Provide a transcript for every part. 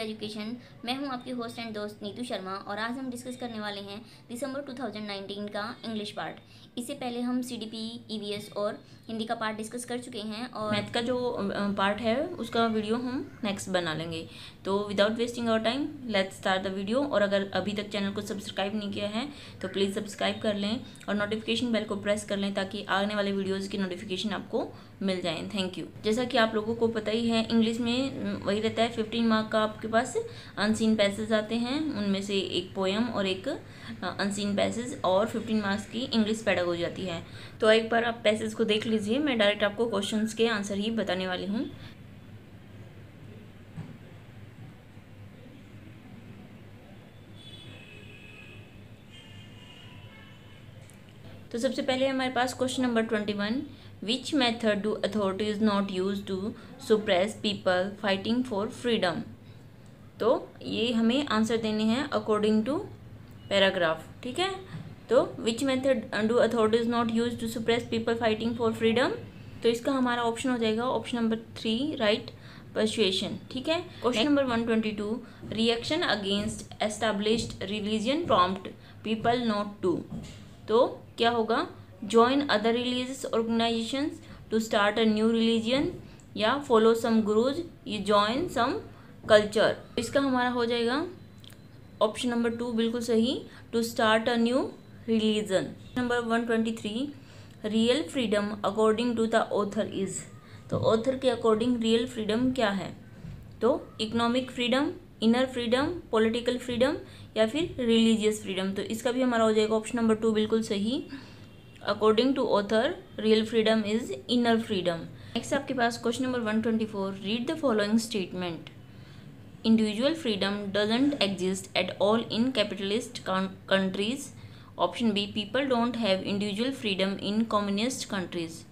Education. मैं हूं आपकी होस्ट एंड दोस्त नीतू शर्मा और आज हम डिस्कस करने वाले हैं दिसंबर 2019 का इंग्लिश पार्ट। इससे पहले हम सीडीपी, ईवीएस और हिंदी का पार्ट डिस्कस कर चुके हैं और मैथ का जो पार्ट है उसका वीडियो हम नेक्स्ट बना लेंगे। तो without wasting our time let's start the video. और अगर अभी तक चैनल को सब्सक्राइब नहीं किया है तो प्लीज़ सब्सक्राइब कर लें और नोटिफिकेशन बेल को प्रेस कर लें ताकि आने वाले वीडियोज़ की नोटिफिकेशन आपको मिल जाए। Thank you. जैसा कि आप लोगों को पता ही है, इंग्लिश में वही रहता है 15 मार्क का आपके पास अनसीन पैसेज आते हैं, उनमें से एक पोएम और एक अनसीन पैसेज और 15 मार्क्स की इंग्लिश पेडागोजी आती है। तो एक बार आप पैसेज को देख लीजिए, मैं डायरेक्ट आपको क्वेश्चंस के आंसर ही बताने वाली हूँ। तो सबसे पहले हमारे पास question number 21, which method do authorities not use to suppress people fighting for freedom. तो ये हमें आंसर देने हैं अकॉर्डिंग टू पैराग्राफ। ठीक है, तो which method do authorities not use to suppress people fighting for freedom. तो इसका हमारा ऑप्शन हो जाएगा ऑप्शन नंबर 3, राइट, पर्सुएशन। ठीक है, question number 122, reaction against established religion prompt people not to. तो क्या होगा, join other religious organisations, to start a new religion, या फॉलो सम गुरुज, या ज्वाइन सम कल्चर। इसका हमारा हो जाएगा ऑप्शन नंबर 2 बिल्कुल सही, to start a new religion. Number 123, real freedom according to the author is. तो ऑथर के अकॉर्डिंग रियल फ्रीडम क्या है, तो economic freedom, inner freedom, political freedom, या फिर रिलीजियस फ्रीडम। तो इसका भी हमारा हो जाएगा ऑप्शन नंबर 2 बिल्कुल सही, according to author real freedom is inner freedom. Next आपके पास question number 124, read the following statement. Individual freedom doesn't exist at all in capitalist countries. Option B, people don't have individual freedom in communist countries.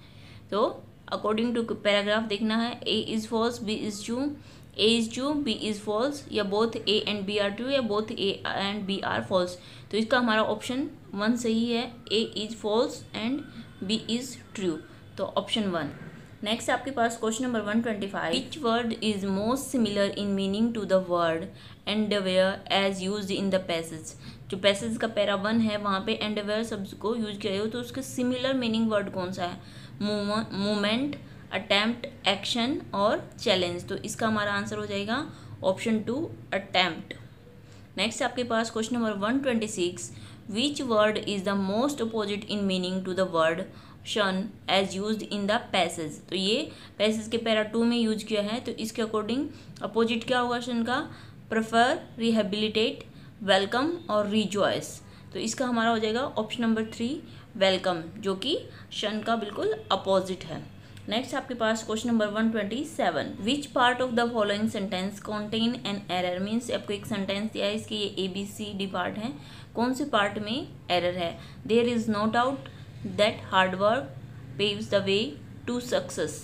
तो according to paragraph देखना है, A is false, B is true, A is true, B is false, या both A and B are true, या both A and B are false. तो इसका हमारा option 1 सही है, A is false and B is true, तो option 1। Next आपके पास question number 125, which word is most similar in meaning to the word endeavour as used in the passage. जो passage का पैरा 1 है वहाँ पे एंडरवेयर शब्द को यूज किया हो, तो उसके सिमिलर मीनिंग वर्ड कौन सा है, मूवमेंट, अटेम्प्ट, एक्शन और चैलेंज। तो इसका हमारा आंसर हो जाएगा ऑप्शन 2, अटेम्प्ट। नेक्स्ट आपके पास question number 126, which word is the most opposite in meaning to the word shun as used in the passage. तो ये पैसेज के पैरा 2 में यूज किया है, तो इसके अकॉर्डिंग अपोजिट क्या होगा शन का, प्रेफर, रिहेबिलिटेट, वेलकम और रिजॉयस। तो इसका हमारा हो जाएगा ऑप्शन नंबर 3, वेलकम, जो कि शन का बिल्कुल अपोजिट है। नेक्स्ट आपके पास question number 127, which part of the following sentence contain an error. Means आपको एक सेंटेंस दिया है, इसके ये ABCD पार्ट है, कौन से पार्ट में एरर है। There is no doubt that hard work paves the way to success.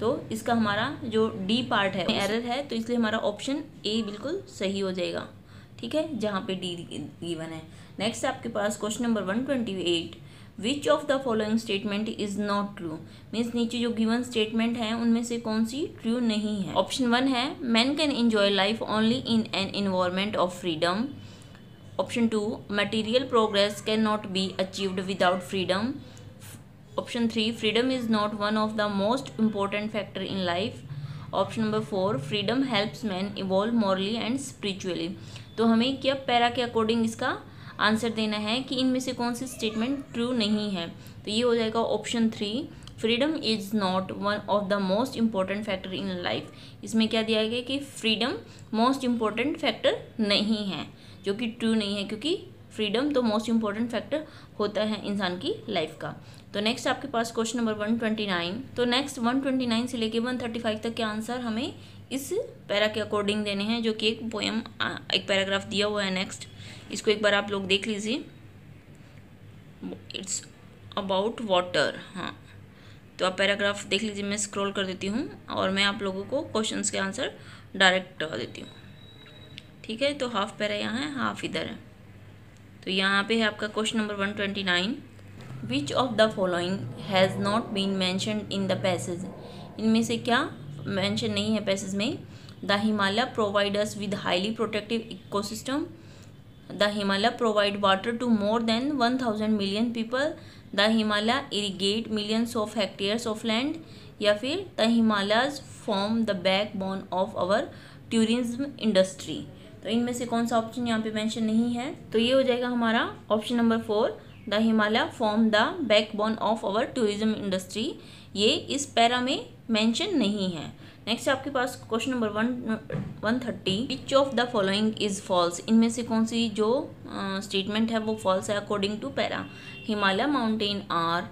तो इसका हमारा जो D पार्ट है एरर है, तो इसलिए हमारा ऑप्शन A बिल्कुल सही हो जाएगा। ठीक है, जहाँ पे D गिवन है। नेक्स्ट आपके पास question number 128, which of the following statement is not true. Means नीचे जो गिवन स्टेटमेंट है उनमें से कौन सी ट्रू नहीं है। ऑप्शन 1 है, man can enjoy life only in an environment of freedom. Option 2, material progress can not be achieved without freedom. Option 3, freedom is not one of the most important factor in life. Option number 4, freedom helps man evolve morally and spiritually. तो हमें क्या para के according इसका answer देना है कि इनमें से कौन सी स्टेटमेंट ट्रू नहीं है। तो ये हो जाएगा option 3, freedom is not one of the most important factor in life. इसमें क्या दिया गया कि फ्रीडम मोस्ट इम्पोर्टेंट फैक्टर नहीं है, जो कि ट्रू नहीं है, क्योंकि फ्रीडम तो मोस्ट इम्पोर्टेंट फैक्टर होता है इंसान की लाइफ का। तो नेक्स्ट आपके पास क्वेश्चन नंबर 129, तो नेक्स्ट 129 से लेके 135 तक के आंसर हमें इस पैरा के अकॉर्डिंग देने हैं, जो कि एक पोएम, एक पैराग्राफ दिया हुआ है। नेक्स्ट इसको एक बार आप लोग देख लीजिए, इट्स अबाउट वाटर। हाँ, तो आप पैराग्राफ देख लीजिए, मैं स्क्रॉल कर देती हूँ और मैं आप लोगों को क्वेश्चंस के आंसर डायरेक्ट करवा देती हूँ। ठीक है, तो हाफ पैरा यहाँ है, हाफ इधर है। तो यहाँ पे है आपका question number 129, which of the following has not been mentioned in the passage. इनमें से क्या मेंशन नहीं है पैसेज में। The Himalaya provide us with highly protective ecosystem, the Himalaya provide water to more than 1000 million people, the Himalaya irrigate millions of hectares of land, या फिर the Himalayas form the backbone of our tourism industry. तो इनमें से कौन सा option यहाँ पे mention नहीं है, तो ये हो जाएगा हमारा option number 4, the Himalaya form the backbone of our tourism industry. ये इस पैरा में मेंशन नहीं है। नेक्स्ट आपके पास question number 130, which of the following is false. इनमें से कौन सी जो स्टेटमेंट है वो फॉल्स है according to para. Himalaya mountain are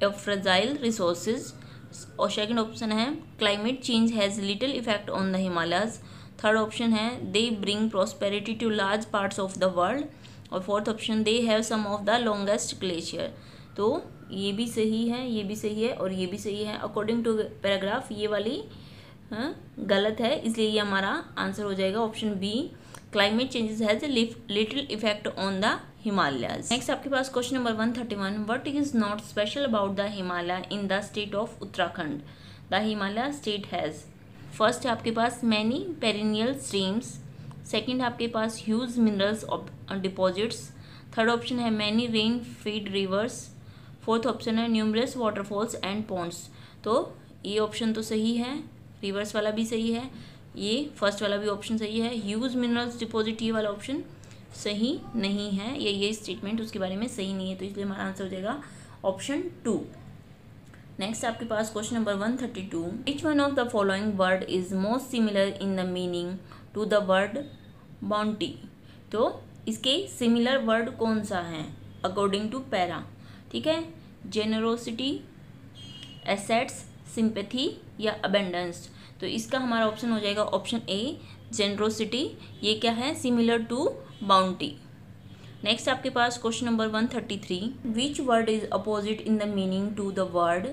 a fragile resources, और सेकंड ऑप्शन है climate change has little effect on the Himalayas, third option है they bring prosperity to large parts of the world, और fourth option they have some of the longest glacier. तो ये भी सही है, ये भी सही है और ये भी सही है अकॉर्डिंग टू पैराग्राफ। ये वाली गलत है, इसलिए ये हमारा आंसर हो जाएगा option B, climate changes has little effect on the Himalayas. Next आपके पास question number 131, what is not special about the Himalaya in the state of Uttarakhand. The Himalaya state has, first है आपके पास मैनी पेरिनियल स्ट्रीम्स, सेकंड है आपके पास huge minerals deposits, third option है many rain fed rivers, fourth option है numerous waterfalls and ponds. तो ये ऑप्शन तो सही है, रिवर्स वाला भी सही है, ये फर्स्ट वाला भी ऑप्शन सही है, ह्यूज मिनरल्स डिपॉजिट ये वाला ऑप्शन सही नहीं है, ये स्टेटमेंट उसके बारे में सही नहीं है, तो इसलिए हमारा आंसर हो जाएगा ऑप्शन 2। नेक्स्ट आपके पास question number 132, which one of the following word is most similar in the meaning to the word bounty. तो इसके सिमिलर वर्ड कौन सा है अकॉर्डिंग टू पैरा, ठीक है, जेनरोसिटी, एसेट्स, सिंपैथी या अबेंडेंस। तो इसका हमारा ऑप्शन हो जाएगा ऑप्शन ए, जेनरोसिटी। ये क्या है, सिमिलर टू बाउंटी। नेक्स्ट आपके पास question number 133, which word is opposite in the meaning to the word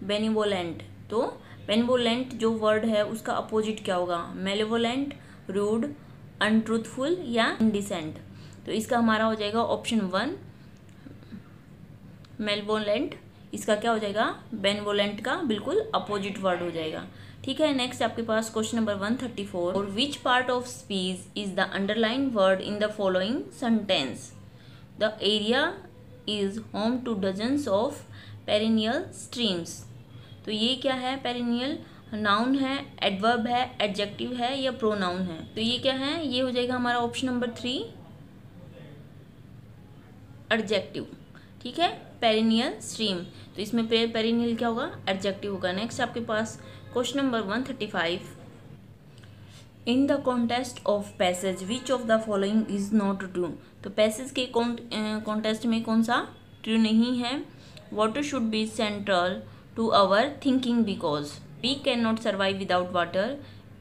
benevolent. तो बेनिवोलेंट जो वर्ड है उसका अपोजिट क्या होगा, मेलेवोलेंट, रूड, अनट्रूथफुल या इंडिसेंट। तो इसका हमारा हो जाएगा ऑप्शन 1, मेलेवोलेंट। इसका क्या हो जाएगा, बेनिवोलेंट का बिल्कुल अपोजिट वर्ड हो जाएगा, ठीक है। नेक्स्ट आपके पास क्वेश्चन नंबर 134, और which part of speech is the underline word in the following sentence. The area is home to dozens of perennial streams. तो ये क्या है, पेरिनियल नाउन है, एडवर्ब है, एडजेक्टिव है या प्रोनाउन है। तो ये क्या है, ये हो जाएगा हमारा ऑप्शन नंबर 3, एडजेक्टिव, ठीक है, पेरिनियल स्ट्रीम। तो इसमें पेरिनियल क्या होगा, एडजेक्टिव होगा। नेक्स्ट आपके पास question number 135, in the contest of passage which of the following is not true. तो पैसेज के कॉन्टेस्ट में कौन सा ट्रू नहीं है। Water should be central to our thinking because we can not survive without water,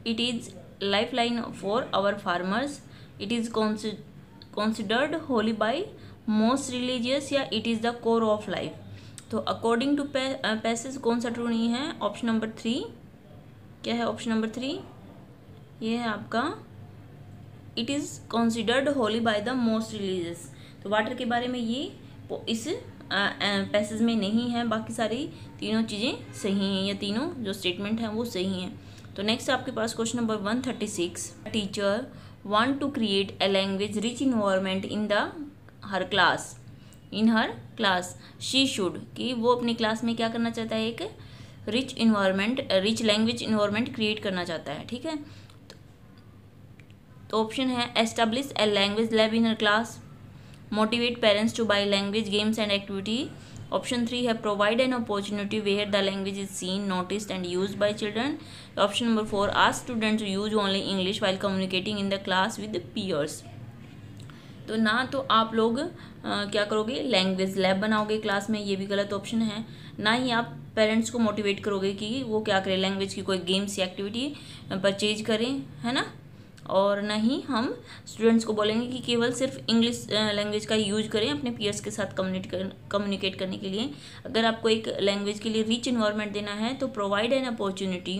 it is life line for our farmers, it is considered holy by most religious, या it is the core of life. तो according to passage कौन सा true नहीं है, option number 3। क्या है option number 3, ये है आपका it is considered Holi by the most religious. तो वाटर के बारे में ये इस पैसेज में नहीं है, बाकी सारी तीनों चीज़ें सही हैं, या तीनों जो स्टेटमेंट हैं वो सही हैं। तो नेक्स्ट आपके पास question number 136, teacher want to create a language rich environment in her class she should, कि वो अपनी क्लास में क्या करना चाहता है, एक रिच लैंग्वेज इन्वायरमेंट क्रिएट करना चाहता है, ठीक है। तो ऑप्शन है establish a language lab in her class, motivate parents to buy language games and activity, option 3 है provide an opportunity where the language is seen, noticed and used by children, option number 4 ask students to use only English while communicating in the class with peers. तो ना तो आप लोग क्या करोगे, language lab बनाओगे class में, ये भी गलत ऑप्शन है, ना ही आप पेरेंट्स को मोटिवेट करोगे कि वो क्या करें, लैंग्वेज की कोई गेम्स या एक्टिविटी परचेज करें, है ना, और ना ही हम स्टूडेंट्स को बोलेंगे कि केवल सिर्फ इंग्लिश लैंग्वेज का यूज करें अपने पीयर्स के साथ कम्युनिकेट करने के लिए। अगर आपको एक लैंग्वेज के लिए रिच इन्वायरमेंट देना है तो प्रोवाइड एन अपॉर्चुनिटी,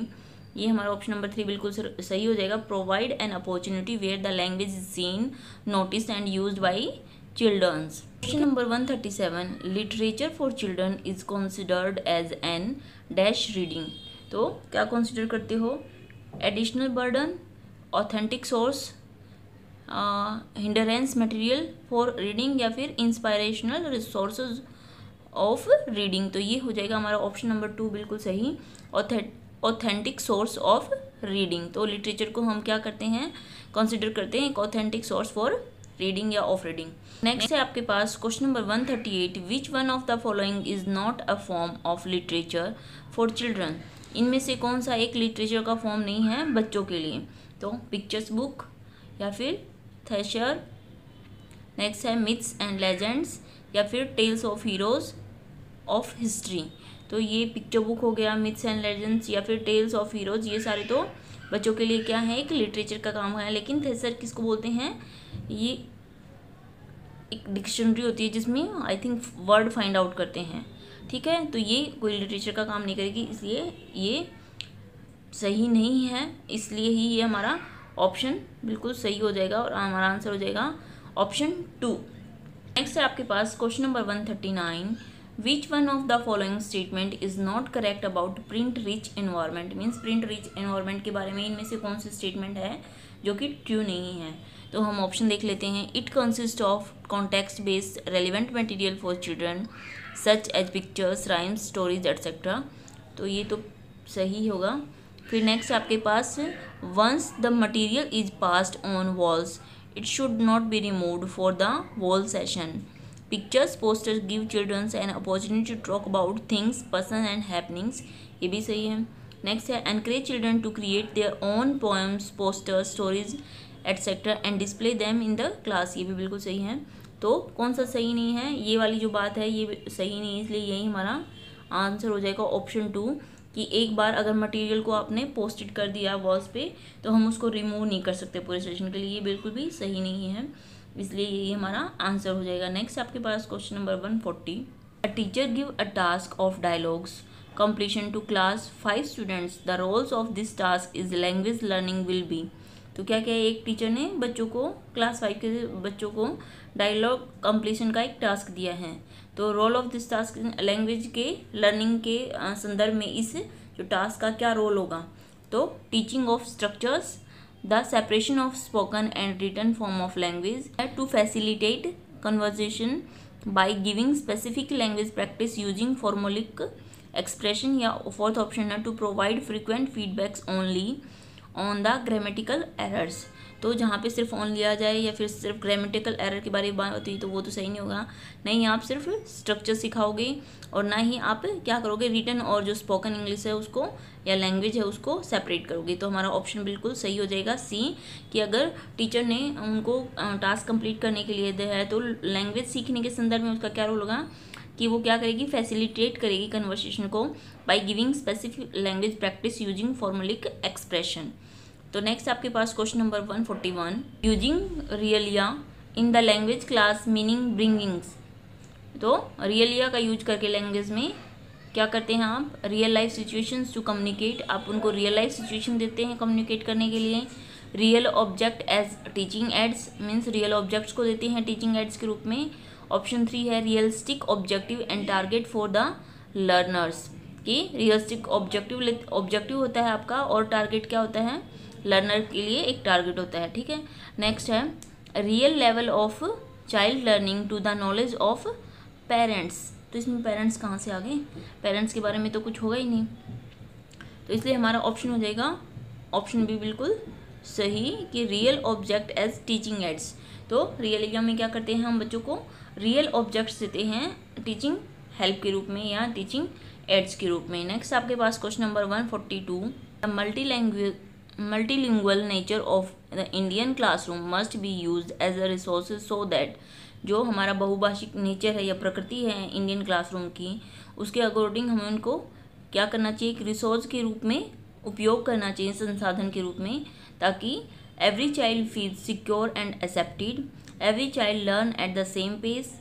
ये हमारा ऑप्शन नंबर 3 बिल्कुल सही हो जाएगा, provide an opportunity where the language is seen, notice and used by childrens. Question number 137, literature for children is considered as an dash reading. तो क्या कंसिडर करते हो, additional burden, authentic source, hindrance material for reading, या फिर inspirational resources of reading. तो ये हो जाएगा हमारा ऑप्शन नंबर 2 बिल्कुल सही, ऑथेंटिक सोर्स ऑफ रीडिंग। तो लिटरेचर को हम क्या करते हैं, कंसिडर करते हैं एक ऑथेंटिक सोर्स फॉर रीडिंग या ऑफ रीडिंग। नेक्स्ट है आपके पास question number 138, which one of the following is not a form of literature for children. इनमें से कौन सा एक लिटरेचर का फॉर्म नहीं है बच्चों के लिए। तो पिक्चर्स बुक, या फिर थेशर, नेक्स्ट है मिथ्स एंड लेजेंड्स, या फिर tales of heroes of history. तो ये पिक्चर बुक हो गया, मिथ्स एंड लेजेंड्स या फिर टेल्स ऑफ हीरोज, ये सारे तो बच्चों के लिए क्या है, एक लिटरेचर का काम है। लेकिन थेसर किसको बोलते हैं, ये एक डिक्शनरी होती है जिसमें I think word find out करते हैं, ठीक है। तो ये कोई लिटरेचर का काम नहीं करेगी, इसलिए ये सही नहीं है, इसलिए ही ये हमारा ऑप्शन बिल्कुल सही हो जाएगा और हमारा आंसर हो जाएगा ऑप्शन 2। नेक्स्ट है आपके पास question number 139, which one of the following statement is not correct about print rich environment. Means print rich environment के बारे में इनमें से कौन सी स्टेटमेंट है जो कि ट्रू नहीं है। तो हम ऑप्शन देख लेते हैं। It consist of context based relevant material for children such as pictures, rhymes, stories etcetera. तो ये तो सही होगा। फिर नेक्स्ट आपके पास, once the material is passed on walls it should not be removed for the wall session. Pictures posters give childrens an opportunity to talk about things, person and happenings. ये भी सही है। नेक्स्ट है, encourage children to create their own poems, posters, stories etcetera and display them in the class. ये भी बिल्कुल सही है। तो कौन सा सही नहीं है, ये वाली जो बात है ये सही नहीं है, इसलिए यही हमारा आंसर हो जाएगा ऑप्शन 2 कि एक बार अगर मटेरियल को आपने पोस्टेड कर दिया वॉल्स पे तो हम उसको रिमूव नहीं कर सकते पूरे सेशन के लिए, ये बिल्कुल भी सही नहीं है, इसलिए यही हमारा आंसर हो जाएगा। नेक्स्ट आपके पास question number 140, a teacher give a task of dialogues completion to class 5 students, the roles of this task is language learning will be. तो क्या क्या है, एक टीचर ने बच्चों को, क्लास 5 के बच्चों को डायलॉग कंप्लीशन का एक टास्क दिया है। तो role of this task language के लर्निंग के संदर्भ में इस जो टास्क का क्या रोल होगा। तो teaching of structures, the separation of spoken and written form of language, to facilitate conversation by giving specific language practice using formulaic expression, या फोर्थ ऑप्शन है to provide frequent feedbacks only on the grammatical errors. तो जहाँ पे सिर्फ on लिया जाए या फिर सिर्फ ग्रामेटिकल एरर के बारे में बात होती है तो वो तो सही नहीं होगा। नहीं आप सिर्फ स्ट्रक्चर सिखाओगे और ना ही आप क्या करोगे, रिटन और जो स्पोकन इंग्लिश है उसको या लैंग्वेज है उसको सेपरेट करोगे। तो हमारा ऑप्शन बिल्कुल सही हो जाएगा सी, कि अगर टीचर ने उनको टास्क कंप्लीट करने के लिए दिया है तो लैंग्वेज सीखने के संदर्भ में उसका क्या रोल होगा कि वो क्या करेगी, फैसिलिटेट करेगी कन्वर्सेशन को by giving specific language practice using formulaic expression. तो नेक्स्ट आपके पास question number 141, using realia in the language class meaning bringings. तो रियलिया का यूज करके लैंग्वेज में क्या करते हैं आप, real life situations to communicate, आप उनको रियल लाइफ सिचुएशन देते हैं कम्युनिकेट करने के लिए। Real object as teaching aids, means real objects को देते हैं टीचिंग एड्स के रूप में। ऑप्शन 3 है realistic objective and target for the learners, कि रियलिस्टिक ऑब्जेक्टिव होता है आपका और टारगेट क्या होता है, लर्नर के लिए एक टारगेट होता है, ठीक है। नेक्स्ट है real level of child learning to the knowledge of parents. तो इसमें पेरेंट्स कहाँ से आ गए, पेरेंट्स के बारे में तो कुछ होगा ही नहीं, तो इसलिए हमारा ऑप्शन हो जाएगा ऑप्शन बी बिल्कुल सही, कि real object as teaching aids. तो रियलिया में क्या करते हैं, हम बच्चों को रियल ऑब्जेक्ट्स देते हैं टीचिंग हेल्प के रूप में या टीचिंग एड्स के रूप में। नेक्स्ट आपके पास question number 142, the multilingual nature of the Indian classroom must be used as a resource so that, जो हमारा बहुभाषिक नेचर है या प्रकृति है इंडियन क्लासरूम की, उसके अकॉर्डिंग हमें उनको क्या करना चाहिए, एक रिसोर्स के रूप में उपयोग करना चाहिए, संसाधन के रूप में, ताकि every child feel secure and accepted, every child learn at the same pace,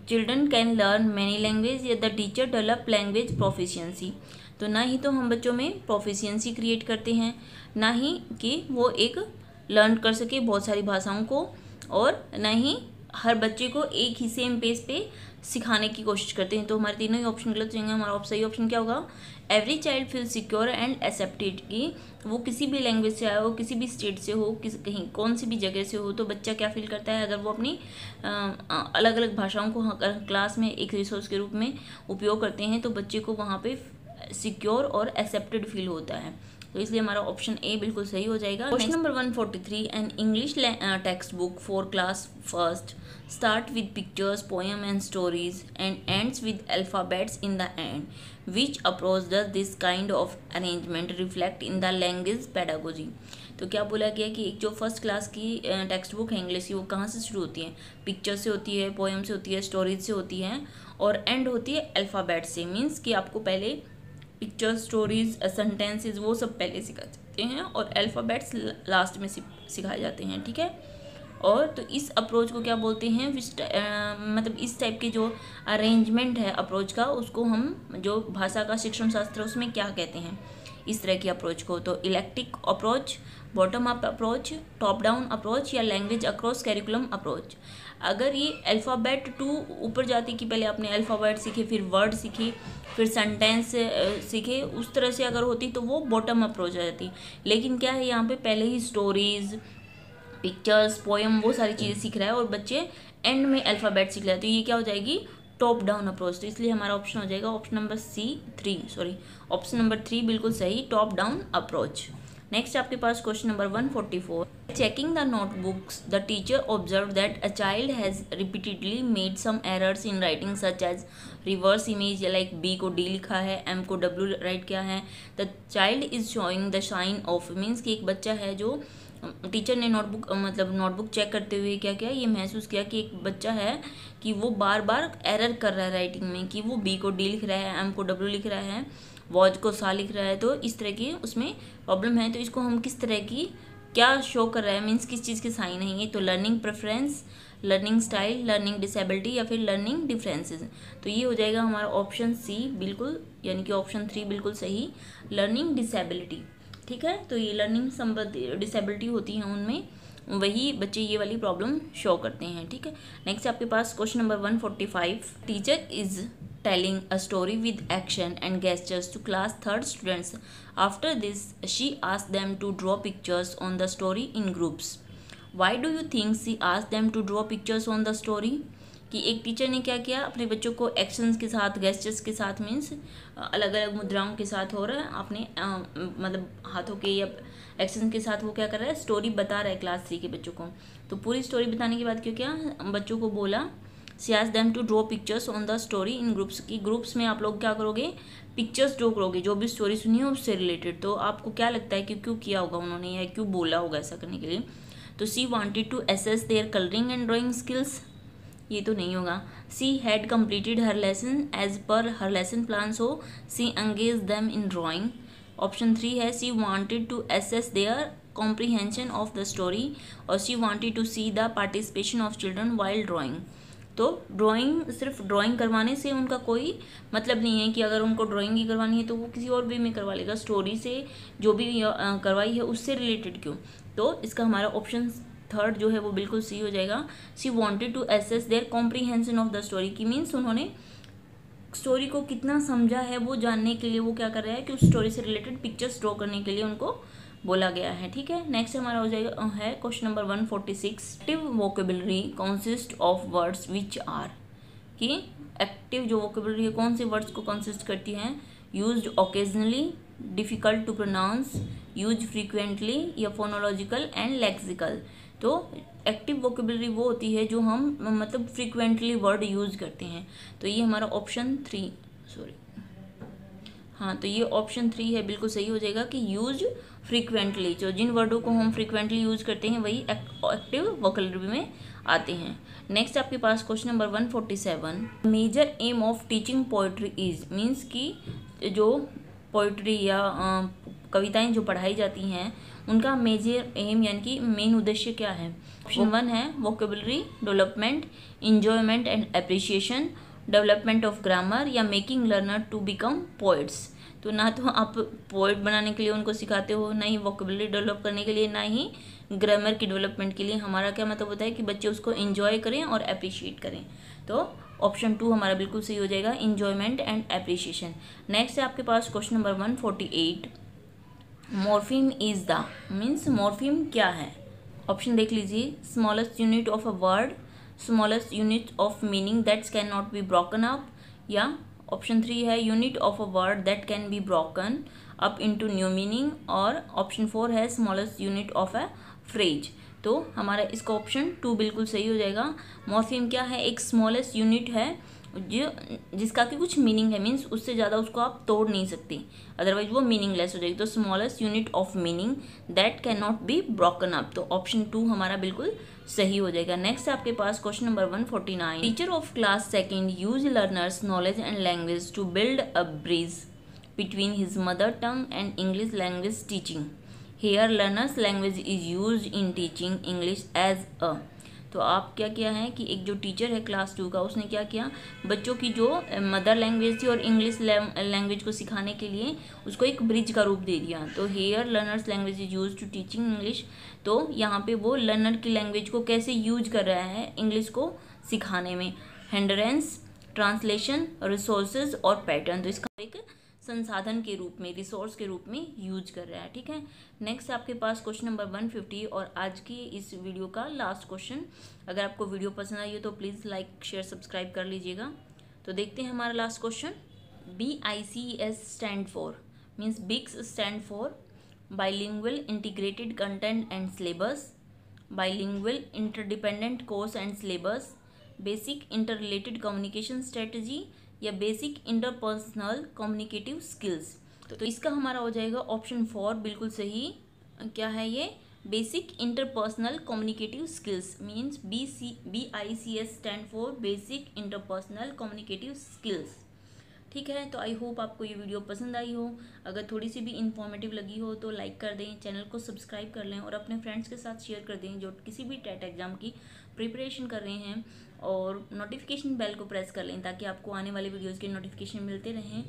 children can learn many language, या the teacher develop language proficiency. तो ना ही तो हम बच्चों में प्रोफिशिएंसी क्रिएट करते हैं, ना ही कि वो एक लर्न कर सके बहुत सारी भाषाओं को, और ना ही हर बच्चे को एक ही सेम पेस पे सिखाने की कोशिश करते हैं। तो हमारे तीनों ही ऑप्शन गलत हो जाएंगे। हमारा सही ऑप्शन क्या होगा, every child feel secure and accepted, कि वो किसी भी लैंग्वेज से आया हो, किसी भी स्टेट से हो, कहीं कौन सी भी जगह से हो, तो बच्चा क्या फील करता है, अगर वो अपनी अलग अलग भाषाओं को क्लास में एक रिसोर्स के रूप में उपयोग करते हैं तो बच्चे को वहाँ पे सिक्योर और एक्सेप्टेड फील होता है। तो इसलिए हमारा ऑप्शन ए बिल्कुल सही हो जाएगा। Question number 143, an English text book for class first start with pictures, poem and stories and ends with alphabets in the end, which approach does this kind of arrangement reflect in the language pedagogy. तो क्या बोला गया कि एक जो first class की text book है English की, वो कहाँ से शुरू होती है, पिक्चर से होती है, पोएम से होती है, स्टोरीज से होती है, और एंड होती है अल्फ़ाबेट से। मीन्स कि आपको पहले पिक्चर, स्टोरीज, सेंटेंसेस वो सब पहले सिखा जाते हैं और अल्फ़ाबेट्स लास्ट में सिखाए जाते हैं, ठीक है। और तो इस अप्रोच को क्या बोलते हैं, मतलब इस टाइप के जो अरेंजमेंट है अप्रोच का, उसको हम जो भाषा का शिक्षण शास्त्र उसमें क्या कहते हैं, इस तरह की अप्रोच को। तो electric approach, bottom up approach, top down approach, या लैंग्वेज अक्रॉस कैरिकुलम अप्रोच। अगर ये अल्फ़ाबेट टू ऊपर जाती कि पहले आपने अल्फ़ाबेट सीखे, फिर वर्ड सीखे, फिर सेंटेंस सीखे, उस तरह से अगर होती तो वो बॉटम अप्रोच आ जाती। लेकिन क्या है, यहाँ पे पहले ही स्टोरीज, पिक्चर्स, पोएम वो सारी चीज़ें सीख रहा है और बच्चे एंड में अल्फ़ाबेट सीख रहे हैं, तो ये क्या हो जाएगी, टॉप डाउन अप्रोच। तो इसलिए हमारा ऑप्शन हो जाएगा ऑप्शन नंबर 3 बिल्कुल सही, टॉप डाउन अप्रोच। नेक्स्ट आपके पास question number 144, checking the notebooks the teacher observe that a child has repeatedly made some errors in writing such as reverse image, like B को D लिखा है, M को W write किया है। The child is showing the sign of, means कि एक बच्चा है जो टीचर ने नोटबुक चेक करते हुए क्या किया, ये महसूस किया कि एक बच्चा है कि वो बार बार एरर कर रहा है राइटिंग में, कि वो बी को डी लिख रहा है, एम को डब्ल्यू लिख रहा है, वॉच को सा लिख रहा है। तो इस तरह की उसमें प्रॉब्लम है। तो इसको हम किस तरह की क्या शो कर रहा है, मीन्स किस चीज़ के साइन है ये, तो learning preference, learning style, learning disability, या फिर लर्निंग डिफरेंसेस। तो ये हो जाएगा हमारा ऑप्शन सी बिल्कुल, यानी कि ऑप्शन 3 बिल्कुल सही, लर्निंग डिसेबिलिटी, ठीक है। तो ये लर्निंग संबंधी डिसेबिलिटी होती है उनमें, वही बच्चे ये वाली प्रॉब्लम शो करते हैं, ठीक है। नेक्स्ट आपके पास question number 145, teacher is telling a story with action and gestures to class 3rd students. After this, she asked them to draw pictures on the story in groups. Why do you think she asked them to draw pictures on the story? कि एक teacher ने क्या किया, अपने बच्चों को actions के साथ, गेस्टर्स के साथ, मीन्स अलग अलग मुद्राओं के साथ हो रहा है, अपने मतलब हाथों के या एक्शंस के साथ वो क्या कर रहा है, स्टोरी बता रहा है क्लास 3 के बच्चों को। तो पूरी स्टोरी बताने के बाद क्यों क्या बच्चों को बोला, she asked them to draw pictures on the story in groups, की ग्रुप्स में आप लोग क्या करोगे, पिक्चर्स ड्रॉ करोगे जो भी स्टोरी सुनी है उससे रिलेटेड। तो आपको क्या लगता है कि क्यों किया होगा उन्होंने, या क्यों बोला होगा ऐसा करने के लिए। तो she wanted to assess their colouring and drawing skills, ये तो नहीं होगा। She had completed her lesson as per her lesson plan, so she engage them in drawing. Option 3 है she wanted to assess their comprehension of the story, और she wanted to see the participation of children while drawing. तो drawing, सिर्फ drawing करवाने से उनका कोई मतलब नहीं है कि अगर उनको ड्राइंग ही करवानी है तो वो किसी और वे में करवा लेगा, स्टोरी से जो भी करवाई है उससे रिलेटेड क्यों। तो इसका हमारा ऑप्शन 3 जो है वो बिल्कुल सी हो जाएगा। She wanted to assess their comprehension of the story, की मीन्स उन्होंने स्टोरी को कितना समझा है वो जानने के लिए वो क्या कर रहा है कि उस स्टोरी से रिलेटेड पिक्चर्स ड्रॉ करने के लिए उनको बोला गया है, ठीक है। नेक्स्ट हमारा हो जाएगा है question number 146, active vocabulary consist of words which are, कि एक्टिव जो वोकेबलरी है कौन से वर्ड्स को कंसिस्ट करती है, used occasionally, difficult to pronounce, use frequently, या फोनोलॉजिकल एंड लेक्सिकल। तो एक्टिव वोकेबलरी वो होती है जो हम मतलब फ्रीक्वेंटली वर्ड यूज करते हैं। तो ये हमारा ऑप्शन 3 हाँ, तो ये ऑप्शन 3 है बिल्कुल सही हो जाएगा कि यूज फ्रीक्वेंटली, जो जिन वर्डों को हम फ्रीक्वेंटली यूज करते हैं वही एक्टिव वोकेबलरी में आते हैं। नेक्स्ट आपके पास question number 147, major aim of teaching poetry is, means कि जो पोइट्री या कविताएं जो पढ़ाई जाती हैं उनका मेजर एम यानी कि मेन उद्देश्य क्या है। ऑप्शन 1 है vocabulary development, enjoyment and appreciation, development of grammar, या making learner to become poets. तो ना तो आप पोइट बनाने के लिए उनको सिखाते हो, ना ही वोकेबलरी डेवलप करने के लिए, ना ही ग्रामर की डेवलपमेंट के लिए। हमारा क्या मतलब होता है कि बच्चे उसको एंजॉय करें और अप्रिशिएट करें। तो ऑप्शन 2 हमारा बिल्कुल सही हो जाएगा, इंजॉयमेंट एंड एप्रिसिएशन। नेक्स्ट है आपके पास question number 148, morpheme is the means morpheme क्या है। ऑप्शन देख लीजिए, smallest unit of a word, smallest unit of meaning that's can not be broken up, या ऑप्शन 3 है unit of a word that can be broken up into new meaning, और option 4 है smallest unit of a phrase. तो हमारा इसका option 2 बिल्कुल सही हो जाएगा। मॉर्फीम क्या है, एक स्मॉलेस्ट यूनिट है जो जिसका कि कुछ मीनिंग है, मीन्स उससे ज़्यादा उसको आप तोड़ नहीं सकते, अदरवाइज वो मीनिंगलेस हो जाएगी। तो smallest unit of meaning that can not be broken up, तो ऑप्शन 2 हमारा बिल्कुल सही हो जाएगा। नेक्स्ट है आपके पास question number 149, teacher of class second use learners knowledge and language to build a bridge between his mother tongue and English language teaching. Here learners language is use in teaching English as a. तो आप क्या किया है कि एक जो teacher है class 2 का, उसने क्या किया, बच्चों की जो मदर लैंग्वेज थी और इंग्लिश लैंग्वेज को सिखाने के लिए उसको एक ब्रिज का रूप दे दिया। तो here learners language is use to teaching English, तो यहाँ पे वो लर्नर की लैंग्वेज को कैसे यूज कर रहा है इंग्लिश को सिखाने में, हैंडरेंस, ट्रांसलेशन, रिसोर्सेज और पैटर्न, तो इसका एक संसाधन के रूप में, रिसोर्स के रूप में यूज कर रहा है, ठीक है। नेक्स्ट आपके पास क्वेश्चन नंबर 150 और आज की इस वीडियो का लास्ट क्वेश्चन। अगर आपको वीडियो पसंद आई हो तो प्लीज़ लाइक शेयर सब्सक्राइब कर लीजिएगा। तो देखते हैं हमारा last question. BICS stand for means BICS stand for bilingual integrated content and syllabus, bilingual interdependent course and syllabus, basic inter related communication strategy, या बेसिक इंटरपर्सनल कम्युनिकेटिव स्किल्स। तो इसका हमारा हो जाएगा ऑप्शन 4 बिल्कुल सही। क्या है ये, basic interpersonal communicative skills means BICS stand for basic interpersonal communicative skills, ठीक है। तो आई होप आपको ये वीडियो पसंद आई हो। अगर थोड़ी सी भी इन्फॉर्मेटिव लगी हो तो लाइक कर दें, चैनल को सब्सक्राइब कर लें और अपने फ्रेंड्स के साथ शेयर कर दें जो किसी भी टेट एग्जाम की प्रिपरेशन कर रहे हैं, और नोटिफिकेशन बेल को प्रेस कर लें ताकि आपको आने वाले वीडियोज़ के नोटिफिकेशन मिलते रहें।